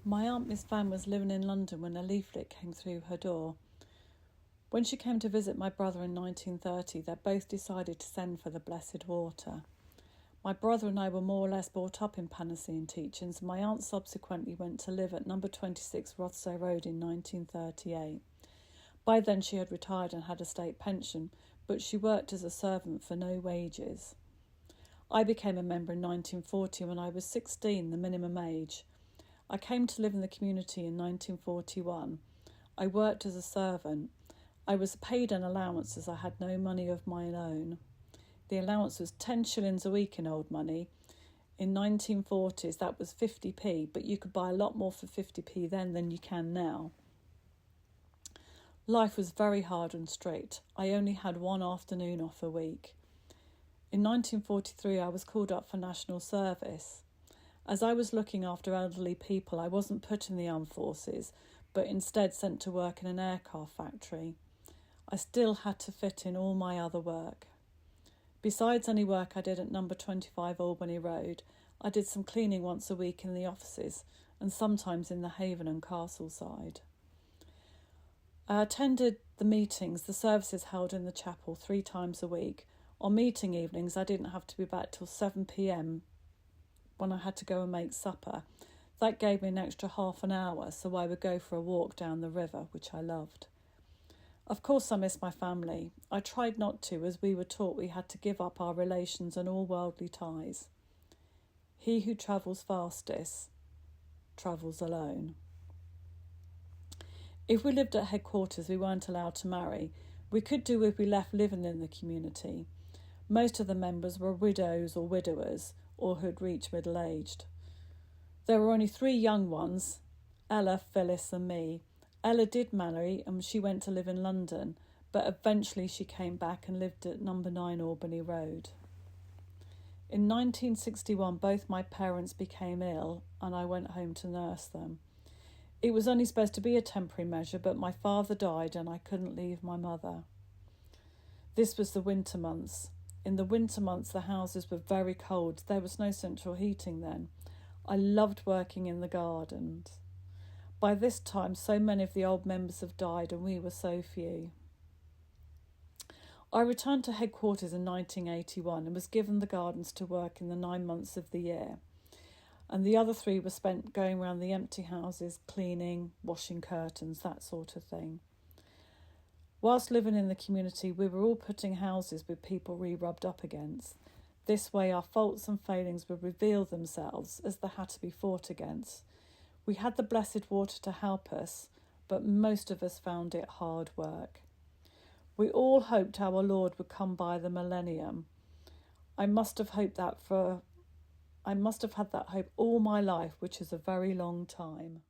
My aunt Miss Van was living in London when a leaflet came through her door. When she came to visit my brother in 1930, they both decided to send for the blessed water. My brother and I were more or less brought up in Panacea teachings, and my aunt subsequently went to live at number 26 Rothsay Road in 1938. By then she had retired and had a state pension, but she worked as a servant for no wages. I became a member in 1940 when I was 16, the minimum age. I came to live in the community in 1941. I worked as a servant. I was paid an allowance as I had no money of my own. The allowance was 10 shillings a week in old money. In 1940s that was 50p, but you could buy a lot more for 50p then than you can now. Life was very hard and strict. I only had one afternoon off a week. In 1943 I was called up for national service. As I was looking after elderly people, I wasn't put in the armed forces, but instead sent to work in an aircraft factory. I still had to fit in all my other work. Besides any work I did at number 25 Albany Road, I did some cleaning once a week in the offices and sometimes in the Haven and Castle side. I attended the meetings, the services held in the chapel 3 times a week. On meeting evenings, I didn't have to be back till 7 p.m. when I had to go and make supper. That gave me an extra half an hour, so I would go for a walk down the river, which I loved. Of course I missed my family. I tried not to, as we were taught we had to give up our relations and all worldly ties. He who travels fastest travels alone. If we lived at headquarters, we weren't allowed to marry. We could do if we left living in the community. Most of the members were widows or widowers, or who had reached middle-aged. There were only 3 young ones, Ella, Phyllis and me. Ella did marry and she went to live in London, but eventually she came back and lived at number 9 Albany Road. In 1961, both my parents became ill and I went home to nurse them. It was only supposed to be a temporary measure, but my father died and I couldn't leave my mother. This was the winter months. In the winter months, the houses were very cold. There was no central heating then. I loved working in the gardens. By this time, so many of the old members have died and we were so few. I returned to headquarters in 1981 and was given the gardens to work in the 9 months of the year. And the other 3 were spent going around the empty houses, cleaning, washing curtains, that sort of thing. Whilst living in the community, we were all putting houses with people we rubbed up against. This way our faults and failings would reveal themselves as they had to be fought against. We had the blessed water to help us, but most of us found it hard work. We all hoped our Lord would come by the millennium. I must have had that hope all my life, which is a very long time.